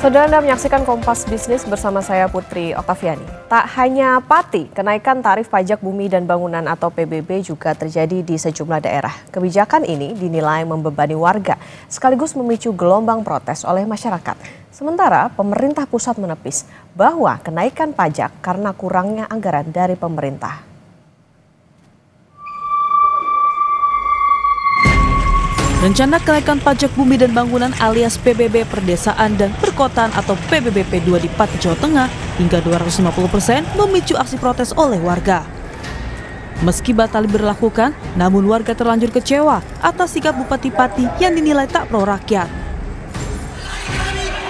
Saudara, Anda menyaksikan Kompas Bisnis bersama saya Putri Oktaviani. Tak hanya Pati, kenaikan tarif pajak bumi dan bangunan atau PBB juga terjadi di sejumlah daerah. Kebijakan ini dinilai membebani warga, sekaligus memicu gelombang protes oleh masyarakat. Sementara pemerintah pusat menepis bahwa kenaikan pajak karena kurangnya anggaran dari pemerintah. Rencana kenaikan pajak bumi dan bangunan alias PBB Perdesaan dan Perkotaan atau PBB P2 di Pati, Jawa Tengah hingga 250% memicu aksi protes oleh warga. Meski batal diberlakukan, namun warga terlanjur kecewa atas sikap Bupati Pati yang dinilai tak pro rakyat.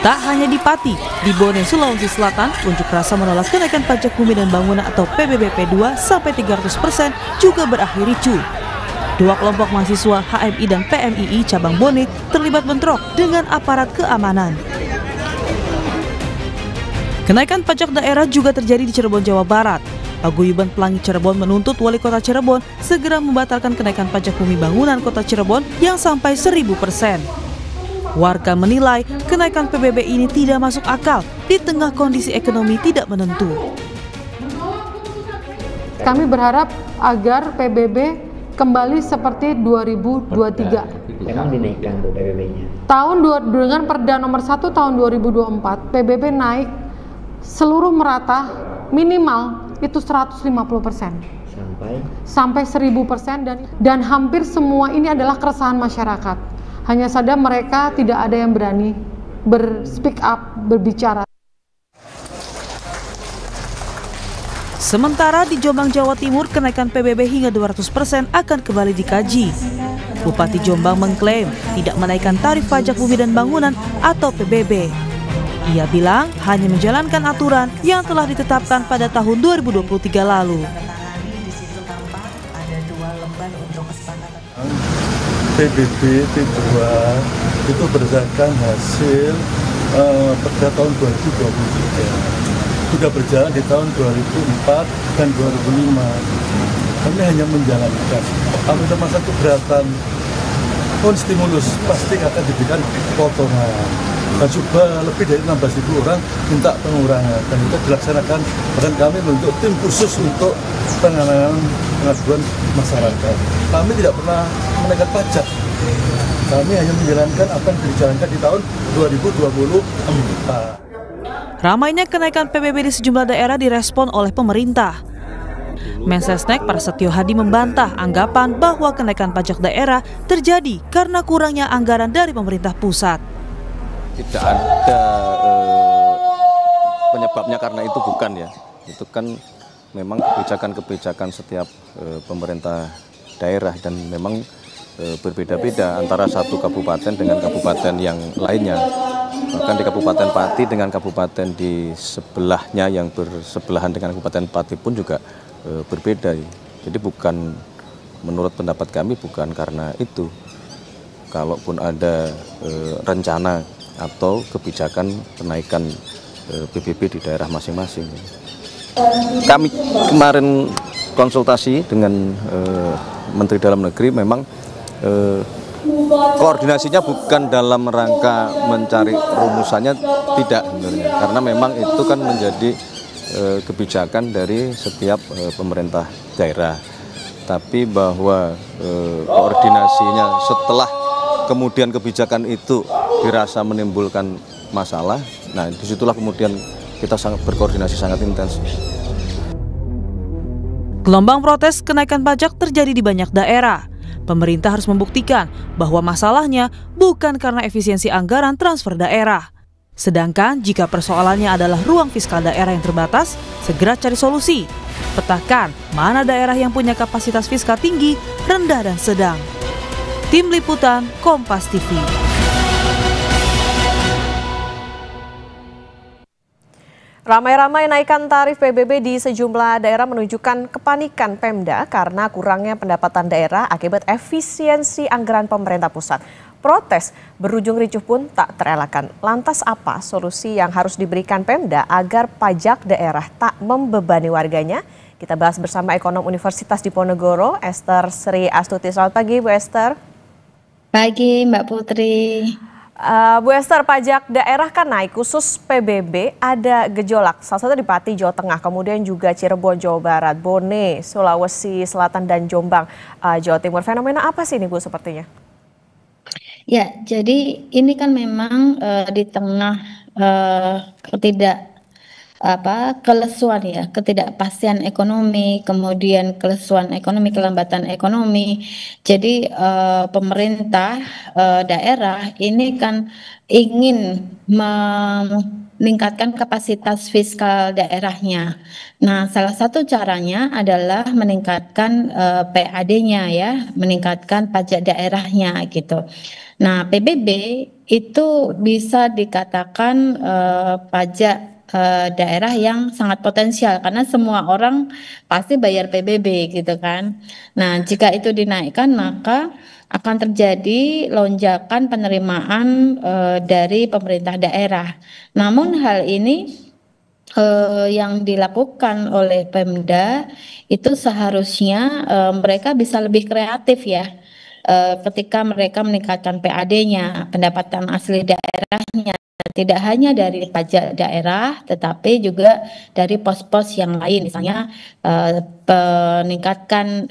Tak hanya di Pati, di Bone, Sulawesi Selatan, unjuk rasa menolak kenaikan pajak bumi dan bangunan atau PBB P2 sampai 300% juga berakhir ricuh. Dua kelompok mahasiswa HMI dan PMII cabang Bone terlibat bentrok dengan aparat keamanan. Kenaikan pajak daerah juga terjadi di Cirebon, Jawa Barat. Paguyuban Pelangi Cirebon menuntut Wali Kota Cirebon segera membatalkan kenaikan pajak bumi bangunan Kota Cirebon yang sampai 1000%. Warga menilai kenaikan PBB ini tidak masuk akal di tengah kondisi ekonomi tidak menentu. Kami berharap agar PBB kembali seperti 2023. Memang dinaikkan tuh PBB-nya. Dengan Perda nomor 1 tahun 2024, PBB naik seluruh merata minimal itu 150%. Sampai 1000% dan hampir semua ini adalah keresahan masyarakat. Hanya saja mereka tidak ada yang berani speak up, berbicara. Sementara di Jombang, Jawa Timur, kenaikan PBB hingga 200% akan kembali dikaji. Bupati Jombang mengklaim tidak menaikkan tarif pajak bumi dan bangunan atau PBB. Ia bilang hanya menjalankan aturan yang telah ditetapkan pada tahun 2023 lalu. PBB P2 itu berdasarkan hasil Perda tahun 2023. Sudah berjalan di tahun 2004 dan 2005. Kami hanya menjalankan. Kalau ada masa keberatan pun stimulus pasti akan diberikan potongan. Dan juga lebih dari 16.000 orang minta pengurangan. Dan itu dilaksanakan. Bahkan kami membentuk tim khusus untuk penanganan pengaduan masyarakat. Kami tidak pernah menaikkan pajak. Kami hanya menjalankan apa yang dijalankan di tahun 2024. Ramainya kenaikan PBB di sejumlah daerah direspon oleh pemerintah. Mensesnek Prasetyo Hadi membantah anggapan bahwa kenaikan pajak daerah terjadi karena kurangnya anggaran dari pemerintah pusat. Tidak ada penyebabnya karena itu bukan ya. Itu kan memang kebijakan-kebijakan setiap pemerintah daerah dan memang berbeda-beda antara satu kabupaten dengan kabupaten yang lainnya. Bahkan di Kabupaten Pati dengan kabupaten di sebelahnya yang bersebelahan dengan Kabupaten Pati pun juga berbeda. Jadi bukan, menurut pendapat kami bukan karena itu. Kalaupun ada rencana atau kebijakan kenaikan PBB di daerah masing-masing. Kami kemarin konsultasi dengan Menteri Dalam Negeri, memang koordinasinya bukan dalam rangka mencari rumusannya, tidak sebenarnya, karena memang itu kan menjadi kebijakan dari setiap pemerintah daerah. Tapi bahwa koordinasinya setelah kemudian kebijakan itu dirasa menimbulkan masalah, nah disitulah kemudian kita sangat berkoordinasi sangat intens. Gelombang protes kenaikan pajak terjadi di banyak daerah. Pemerintah harus membuktikan bahwa masalahnya bukan karena efisiensi anggaran transfer daerah. Sedangkan jika persoalannya adalah ruang fiskal daerah yang terbatas, segera cari solusi. Petakan mana daerah yang punya kapasitas fiskal tinggi, rendah, dan sedang. Tim Liputan Kompas TV. Ramai-ramai naikkan tarif PBB di sejumlah daerah menunjukkan kepanikan Pemda karena kurangnya pendapatan daerah akibat efisiensi anggaran pemerintah pusat. Protes berujung ricuh pun tak terelakkan. Lantas apa solusi yang harus diberikan Pemda agar pajak daerah tak membebani warganya? Kita bahas bersama ekonom Universitas Diponegoro, Esther Sri Astuti. Selamat pagi, Bu Esther. Pagi, Mbak Putri. Bu Esther, pajak daerah kan naik, khusus PBB ada gejolak. Salah satu di Pati, Jawa Tengah, kemudian juga Cirebon, Jawa Barat, Bone, Sulawesi Selatan, dan Jombang, Jawa Timur. Fenomena apa sih ini, Bu, sepertinya? Ya, jadi ini kan memang di tengah kelesuan ya, ketidakpastian ekonomi, kemudian kelesuan ekonomi, kelambatan ekonomi. Jadi pemerintah daerah ini kan ingin meningkatkan kapasitas fiskal daerahnya. Nah, salah satu caranya adalah meningkatkan PAD-nya ya, meningkatkan pajak daerahnya gitu. Nah, PBB itu bisa dikatakan pajak daerah yang sangat potensial karena semua orang pasti bayar PBB gitu kan. Nah, jika itu dinaikkan maka akan terjadi lonjakan penerimaan dari pemerintah daerah. Namun hal ini yang dilakukan oleh Pemda itu seharusnya mereka bisa lebih kreatif ya. Ketika mereka meningkatkan PAD-nya, pendapatan asli daerahnya, tidak hanya dari pajak daerah, tetapi juga dari pos-pos yang lain, misalnya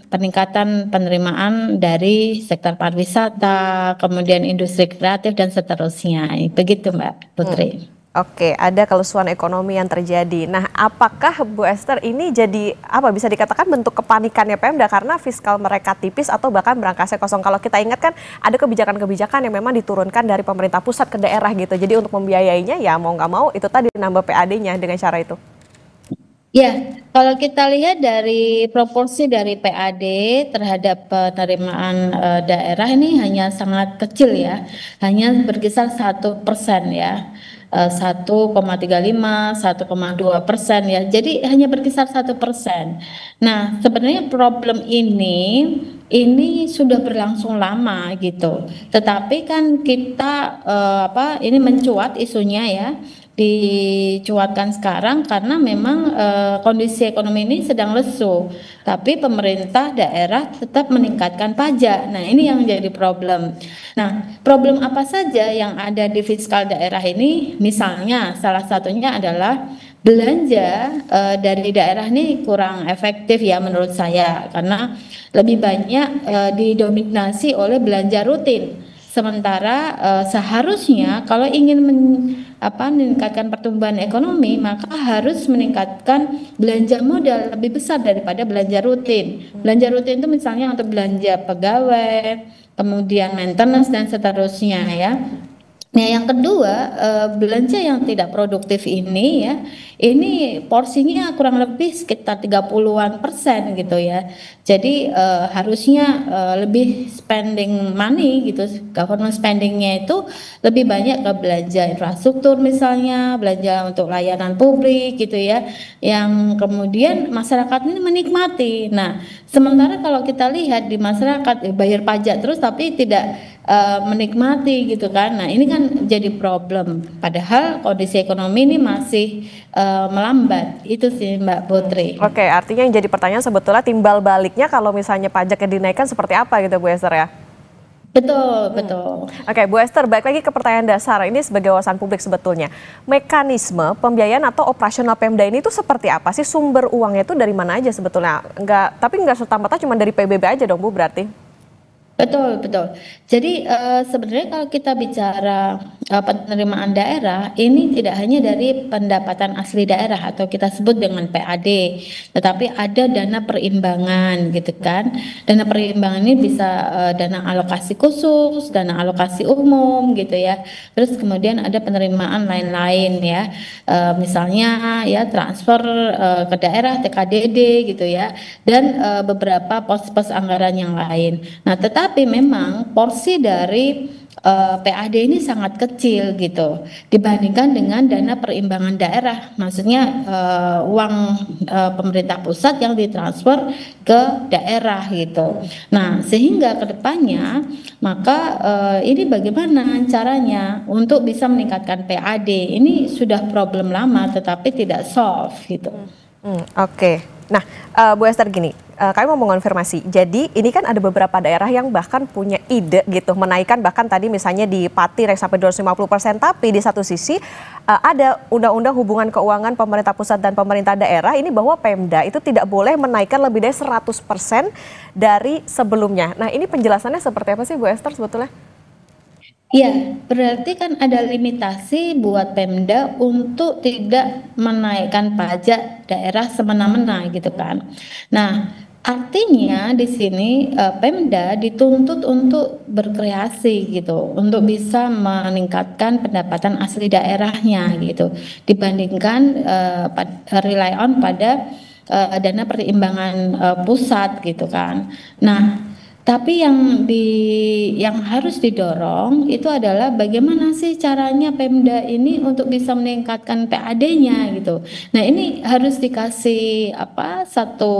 peningkatan penerimaan dari sektor pariwisata, kemudian industri kreatif dan seterusnya. Begitu, Mbak Putri. Oke, ada kelesuan ekonomi yang terjadi. Nah, apakah Bu Esther ini jadi bisa dikatakan bentuk kepanikannya Pemda karena fiskal mereka tipis atau bahkan berangkasnya kosong? Kalau kita ingat kan ada kebijakan-kebijakan yang memang diturunkan dari pemerintah pusat ke daerah gitu. Jadi untuk membiayainya ya mau nggak mau itu tadi nambah PAD-nya dengan cara itu. Ya, kalau kita lihat dari proporsi dari PAD terhadap penerimaan daerah ini hanya sangat kecil ya, hanya berkisar 1% ya. 1,35, 1,2% ya. Jadi hanya berkisar 1%. Nah, sebenarnya problem ini sudah berlangsung lama gitu. Tetapi kan kita ini mencuat isunya ya. Dicuatkan sekarang karena memang kondisi ekonomi ini sedang lesu, tapi pemerintah daerah tetap meningkatkan pajak. Nah, ini yang menjadi problem. Nah, problem apa saja yang ada di fiskal daerah ini? Misalnya salah satunya adalah belanja dari daerah ini kurang efektif ya menurut saya, karena lebih banyak didominasi oleh belanja rutin. Sementara seharusnya kalau ingin meningkatkan pertumbuhan ekonomi, maka harus meningkatkan belanja modal lebih besar daripada belanja rutin. Belanja rutin itu misalnya untuk belanja pegawai, kemudian maintenance dan seterusnya ya. Nah, yang kedua, belanja yang tidak produktif ini ya, ini porsinya kurang lebih sekitar 30-an% gitu ya. Jadi harusnya lebih spending money gitu, government spendingnya itu lebih banyak ke belanja infrastruktur misalnya, belanja untuk layanan publik gitu ya, yang kemudian masyarakat ini menikmati. Nah, sementara kalau kita lihat di masyarakat bayar pajak terus tapi tidak menikmati gitu kan. Nah, ini kan jadi problem. Padahal kondisi ekonomi ini masih melambat. Itu sih Mbak Putri. Oke, artinya yang jadi pertanyaan sebetulnya timbal baliknya kalau misalnya pajaknya dinaikkan seperti apa gitu Bu Esther ya? Betul, betul. Oke, Bu Esther, balik lagi ke pertanyaan dasar. Ini sebagai wawasan publik sebetulnya. Mekanisme pembiayaan atau operasional Pemda ini tuh seperti apa sih? Sumber uangnya itu dari mana aja sebetulnya? Tapi nggak serta-merta cuma dari PBB aja dong Bu berarti? Betul, betul. Jadi sebenarnya kalau kita bicara penerimaan daerah, ini tidak hanya dari pendapatan asli daerah atau kita sebut dengan PAD, tetapi ada dana perimbangan gitu kan. Dana perimbangan ini bisa dana alokasi khusus, dana alokasi umum gitu ya. Terus kemudian ada penerimaan lain-lain ya, misalnya ya transfer ke daerah TKDD gitu ya, dan beberapa pos-pos anggaran yang lain. Nah, tetapi memang porsi dari PAD ini sangat kecil gitu dibandingkan dengan dana perimbangan daerah, maksudnya uang pemerintah pusat yang ditransfer ke daerah gitu. Nah, sehingga kedepannya maka ini bagaimana caranya untuk bisa meningkatkan PAD ini sudah problem lama tetapi tidak solve gitu. Oke. Nah, Bu Esther gini, kami mau mengonfirmasi. Jadi ini kan ada beberapa daerah yang bahkan punya ide gitu menaikkan, bahkan tadi misalnya di Pati naik sampai 250%, tapi di satu sisi ada undang-undang hubungan keuangan pemerintah pusat dan pemerintah daerah ini bahwa Pemda itu tidak boleh menaikkan lebih dari 100% dari sebelumnya. Nah, ini penjelasannya seperti apa sih Bu Esther sebetulnya? Iya, berarti kan ada limitasi buat Pemda untuk tidak menaikkan pajak daerah semena-mena gitu kan. Nah, artinya di sini Pemda dituntut untuk berkreasi gitu, untuk bisa meningkatkan pendapatan asli daerahnya gitu, dibandingkan rely on pada dana pertimbangan pusat gitu kan. Nah, tapi yang harus didorong itu adalah bagaimana sih caranya Pemda ini untuk bisa meningkatkan PAD-nya gitu. Nah, ini harus dikasih satu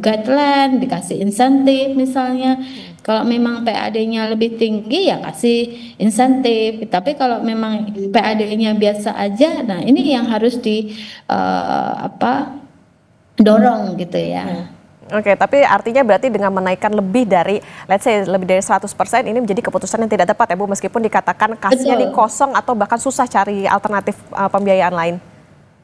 guideline, dikasih insentif misalnya. Kalau memang PAD-nya lebih tinggi ya kasih insentif. Tapi kalau memang PAD-nya biasa aja, nah ini yang harus dorong gitu ya. Oke, tapi artinya berarti dengan menaikkan lebih dari, let's say lebih dari 100% ini menjadi keputusan yang tidak tepat ya Bu, meskipun dikatakan kasnya ini kosong atau bahkan susah cari alternatif pembiayaan lain.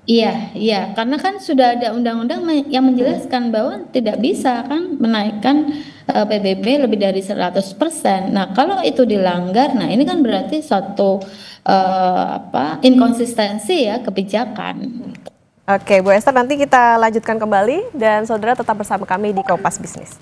Iya, karena kan sudah ada undang-undang yang menjelaskan bahwa tidak bisa kan menaikkan PBB lebih dari 100%. Nah, kalau itu dilanggar, nah ini kan berarti suatu inkonsistensi ya kebijakan. Oke, Bu Esther, nanti kita lanjutkan kembali dan saudara tetap bersama kami di Kompas Bisnis.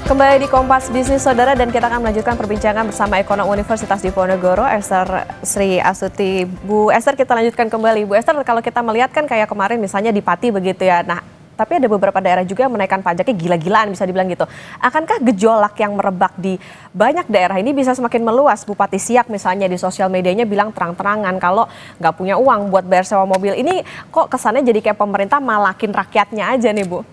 Kembali di Kompas Bisnis, saudara, dan kita akan melanjutkan perbincangan bersama ekonom Universitas Diponegoro, Esther Sri Astuti. Bu Esther, kita lanjutkan kembali. Bu Esther, kalau kita melihat kan kayak kemarin misalnya di Pati begitu ya. Nah, tapi ada beberapa daerah juga yang menaikkan pajaknya gila-gilaan bisa dibilang gitu. Akankah gejolak yang merebak di banyak daerah ini bisa semakin meluas? Bupati Siak misalnya di sosial medianya bilang terang-terangan kalau nggak punya uang buat bayar sewa mobil. Ini kok kesannya jadi kayak pemerintah malakin rakyatnya aja nih Bu?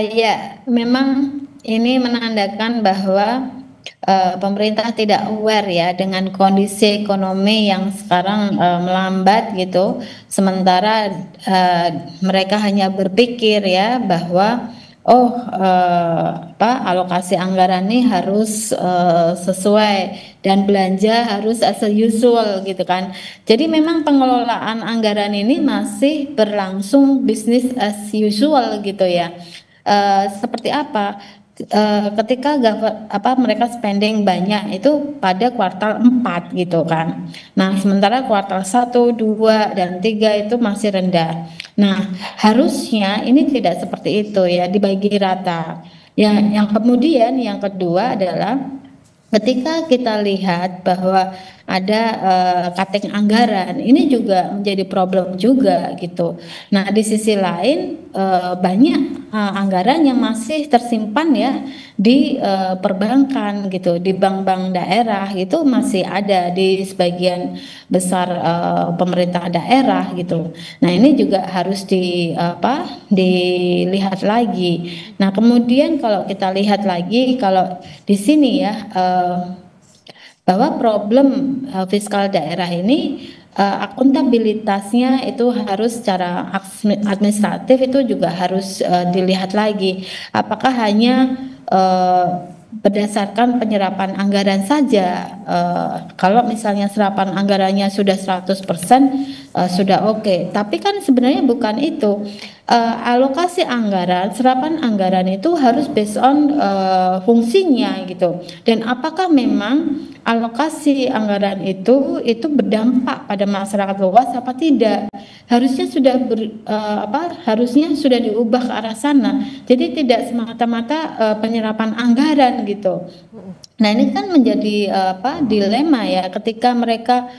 Ya, memang ini menandakan bahwa pemerintah tidak aware ya dengan kondisi ekonomi yang sekarang melambat gitu. Sementara mereka hanya berpikir ya bahwa alokasi anggaran ini harus sesuai dan belanja harus as usual gitu kan. Jadi memang pengelolaan anggaran ini masih berlangsung business as usual gitu ya. Seperti apa? Ketika mereka spending banyak itu pada kuartal 4 gitu kan. Nah, sementara kuartal 1, 2, dan 3 itu masih rendah. Nah, harusnya ini tidak seperti itu ya, dibagi rata. Yang kemudian yang kedua adalah ketika kita lihat bahwa ada cutting anggaran, ini juga menjadi problem juga gitu. Nah, di sisi lain banyak anggaran yang masih tersimpan ya di perbankan gitu, di bank-bank daerah itu masih ada di sebagian besar pemerintah daerah gitu. Nah, ini juga harus dilihat lagi. Nah, kemudian kalau kita lihat lagi kalau di sini ya bahwa problem fiskal daerah ini akuntabilitasnya itu harus secara administratif itu juga harus dilihat lagi. Apakah hanya berdasarkan penyerapan anggaran saja, kalau misalnya serapan anggarannya sudah 100% sudah oke. Tapi kan sebenarnya bukan itu. Alokasi anggaran, serapan anggaran itu harus based on fungsinya gitu. Dan apakah memang alokasi anggaran itu berdampak pada masyarakat luas apa tidak? Harusnya sudah diubah ke arah sana. Jadi tidak semata-mata penyerapan anggaran gitu. Nah, ini kan menjadi dilema ya ketika mereka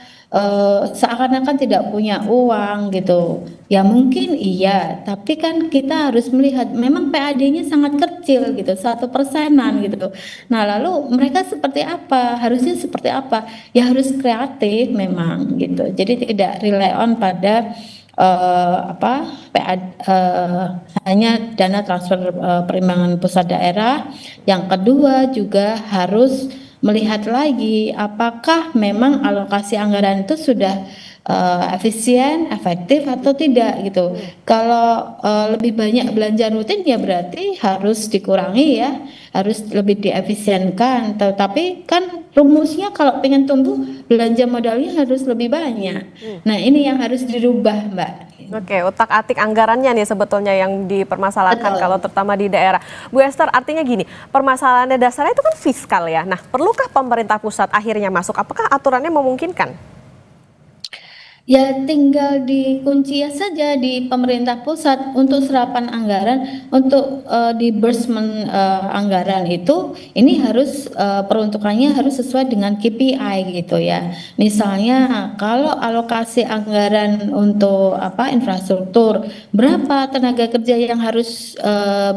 seakan-akan tidak punya uang gitu. Ya mungkin iya, tapi kan kita harus melihat memang PAD-nya sangat kecil gitu, 1%-an gitu. Nah, lalu mereka seperti apa? Harusnya seperti apa? Ya harus kreatif memang gitu. Jadi tidak rely on pada hanya dana transfer perimbangan pusat daerah. Yang kedua juga harus melihat lagi apakah memang alokasi anggaran itu sudah efisien, efektif atau tidak gitu. Kalau lebih banyak belanja rutin ya berarti harus dikurangi ya, harus lebih diefisienkan. Tetapi kan rumusnya kalau pengen tumbuh belanja modalnya harus lebih banyak. Nah ini yang harus dirubah Mbak. Oke, utak-atik anggarannya nih sebetulnya yang dipermasalahkan kalau terutama di daerah. Bu Esther, artinya gini, permasalahannya dasarnya itu kan fiskal ya. Nah, perlukah pemerintah pusat akhirnya masuk? Apakah aturannya memungkinkan? Ya tinggal dikunci saja di pemerintah pusat untuk serapan anggaran, untuk disbursement anggaran itu ini harus peruntukannya harus sesuai dengan KPI gitu ya. Misalnya kalau alokasi anggaran untuk infrastruktur, berapa tenaga kerja yang harus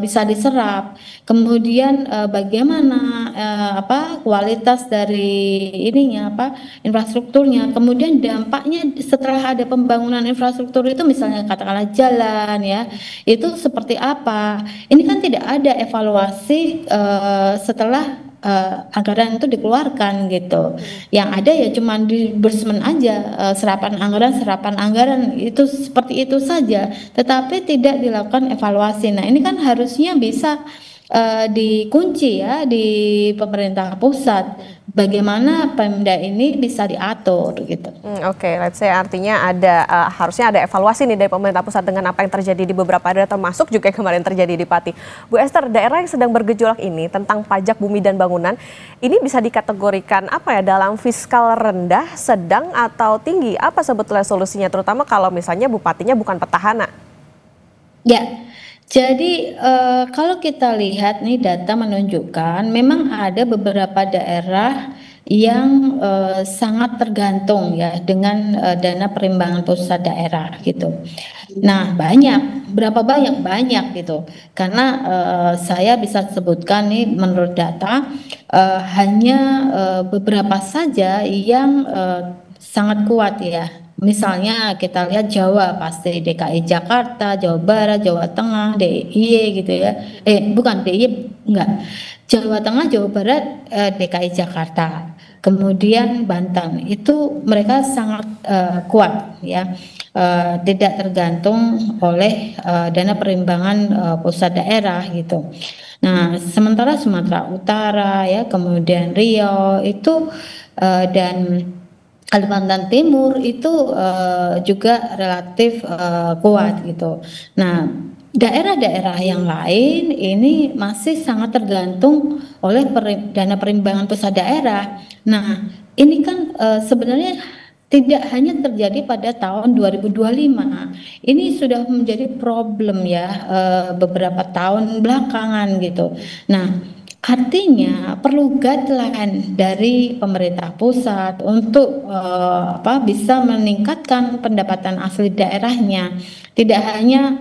bisa diserap, kemudian bagaimana kualitas dari infrastrukturnya, kemudian dampaknya setelah ada pembangunan infrastruktur itu misalnya katakanlah jalan ya, itu seperti apa. Ini kan tidak ada evaluasi setelah anggaran itu dikeluarkan gitu. Yang ada ya cuma disbursement aja, serapan anggaran itu seperti itu saja, tetapi tidak dilakukan evaluasi. Nah ini kan harusnya bisa dikunci ya di pemerintah pusat. Bagaimana Pemda ini bisa diatur gitu. Oke, let's say artinya ada harusnya ada evaluasi nih dari pemerintah pusat dengan apa yang terjadi di beberapa daerah termasuk juga yang kemarin terjadi di Pati. Bu Esther, daerah yang sedang bergejolak ini tentang pajak bumi dan bangunan ini bisa dikategorikan apa ya dalam fiskal rendah, sedang atau tinggi? Apa sebetulnya solusinya terutama kalau misalnya bupatinya bukan petahana? Ya. Jadi kalau kita lihat nih data menunjukkan memang ada beberapa daerah yang sangat tergantung ya dengan dana perimbangan pusat daerah gitu. Nah berapa banyak gitu. Karena saya bisa sebutkan nih menurut data hanya beberapa saja yang sangat kuat ya. Misalnya kita lihat Jawa pasti DKI Jakarta, Jawa Barat, Jawa Tengah, DIY gitu ya. Bukan DIY enggak. Jawa Tengah, Jawa Barat, DKI Jakarta. Kemudian Banten itu mereka sangat kuat ya. Tidak tergantung oleh dana perimbangan pusat daerah gitu. Nah, sementara Sumatera Utara ya, kemudian Riau itu dan Kalimantan Timur itu juga relatif kuat gitu. Nah, daerah-daerah yang lain ini masih sangat tergantung oleh dana perimbangan pusat daerah. Nah, ini kan sebenarnya tidak hanya terjadi pada tahun 2025. Ini sudah menjadi problem ya beberapa tahun belakangan gitu. Nah, artinya perlu guideline dari pemerintah pusat untuk bisa meningkatkan pendapatan asli daerahnya. Tidak hanya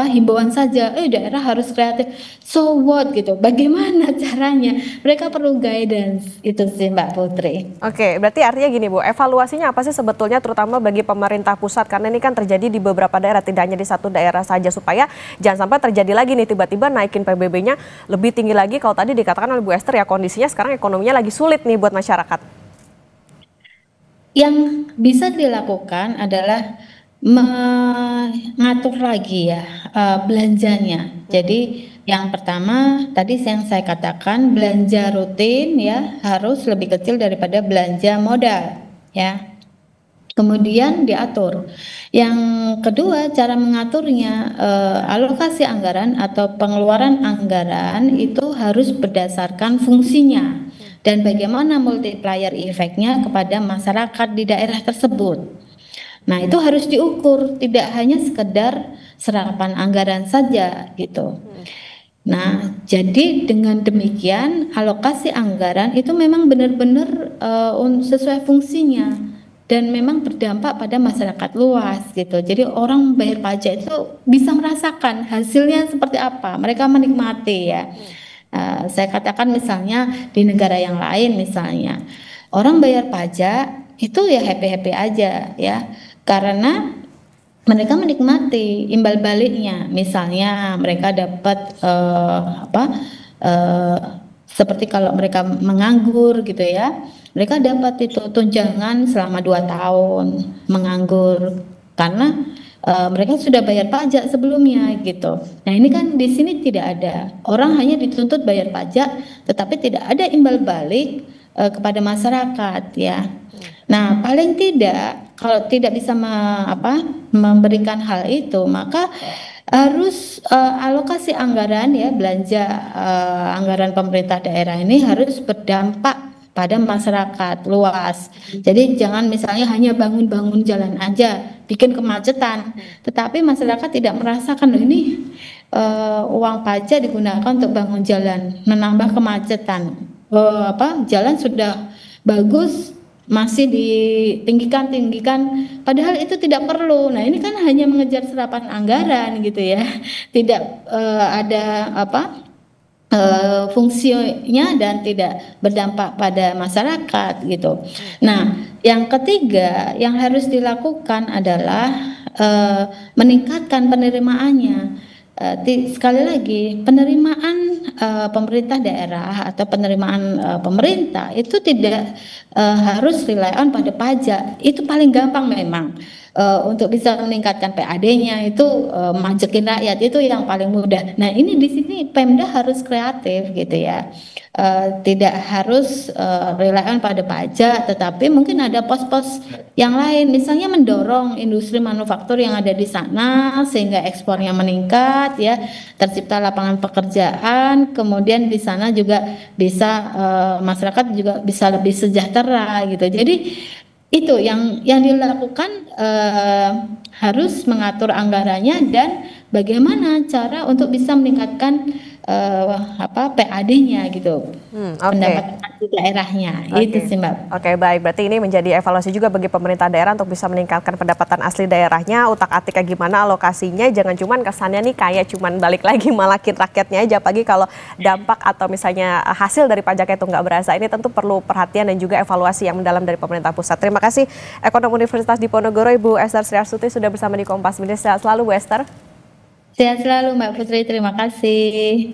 himbauan saja, daerah harus kreatif. So what gitu? Bagaimana caranya? Mereka perlu guidance itu sih Mbak Putri. Oke, berarti artinya gini Bu, evaluasinya apa sih sebetulnya terutama bagi pemerintah pusat karena ini kan terjadi di beberapa daerah, tidak hanya di satu daerah saja supaya jangan sampai terjadi lagi nih tiba-tiba naikin PBB-nya lebih tinggi lagi kalau tadi dikatakan oleh Bu Esther ya kondisinya sekarang ekonominya lagi sulit nih buat masyarakat. Yang bisa dilakukan adalah mengatur lagi ya belanjanya. Jadi yang pertama tadi yang saya katakan belanja rutin ya harus lebih kecil daripada belanja modal ya. Kemudian diatur. Yang kedua cara mengaturnya alokasi anggaran atau pengeluaran anggaran itu harus berdasarkan fungsinya dan bagaimana multiplier efeknya kepada masyarakat di daerah tersebut. Nah itu harus diukur, tidak hanya sekedar serapan anggaran saja gitu. Nah jadi dengan demikian alokasi anggaran itu memang benar-benar sesuai fungsinya dan memang berdampak pada masyarakat luas gitu. Jadi orang bayar pajak itu bisa merasakan hasilnya seperti apa, mereka menikmati ya. Saya katakan misalnya di negara yang lain misalnya orang bayar pajak itu ya happy-happy aja ya. Karena mereka menikmati imbal baliknya. Misalnya mereka dapat seperti kalau mereka menganggur gitu ya, mereka dapat itu tunjangan selama 2 tahun menganggur karena mereka sudah bayar pajak sebelumnya gitu. Nah ini kan di sini tidak ada, orang hanya dituntut bayar pajak, tetapi tidak ada imbal balik kepada masyarakat ya. Nah paling tidak kalau tidak bisa memberikan hal itu, maka harus alokasi anggaran ya, belanja anggaran pemerintah daerah ini harus berdampak pada masyarakat luas. Jadi jangan misalnya hanya bangun-bangun jalan aja, bikin kemacetan, tetapi masyarakat tidak merasakan ini uang pajak digunakan untuk bangun jalan, menambah kemacetan. Jalan sudah bagus masih ditinggikan, padahal itu tidak perlu. Nah ini kan hanya mengejar serapan anggaran gitu ya, tidak ada fungsinya dan tidak berdampak pada masyarakat gitu. Nah yang ketiga yang harus dilakukan adalah meningkatkan penerimaannya. Sekali lagi, penerimaan pemerintah daerah atau penerimaan pemerintah itu tidak harus rely on pada pajak. Itu paling gampang memang. Untuk bisa meningkatkan PAD-nya itu majekin rakyat itu yang paling mudah. Nah ini di sini Pemda harus kreatif gitu ya, tidak harus rely on pada pajak, tetapi mungkin ada pos-pos yang lain, misalnya mendorong industri manufaktur yang ada di sana sehingga ekspornya meningkat ya, tercipta lapangan pekerjaan, kemudian di sana juga bisa masyarakat juga bisa lebih sejahtera gitu. Jadi itu yang dilakukan, harus mengatur anggarannya dan bagaimana cara untuk bisa meningkatkan PAD-nya gitu, pendapatan di daerahnya. Itu sih Mbak. Oke, baik, berarti ini menjadi evaluasi juga bagi pemerintah daerah untuk bisa meningkatkan pendapatan asli daerahnya, utak-atiknya gimana alokasinya, jangan cuman kesannya nih kayak cuman balik lagi malakin rakyatnya aja, apalagi kalau dampak atau misalnya hasil dari pajaknya itu nggak berasa. Ini tentu perlu perhatian dan juga evaluasi yang mendalam dari pemerintah pusat. Terima kasih Ekonom Universitas Diponegoro Ibu Esther Sri Astuti sudah bersama di Kompas Media. Sehat selalu Bu Esther. Sehat selalu Mbak Putri, terima kasih.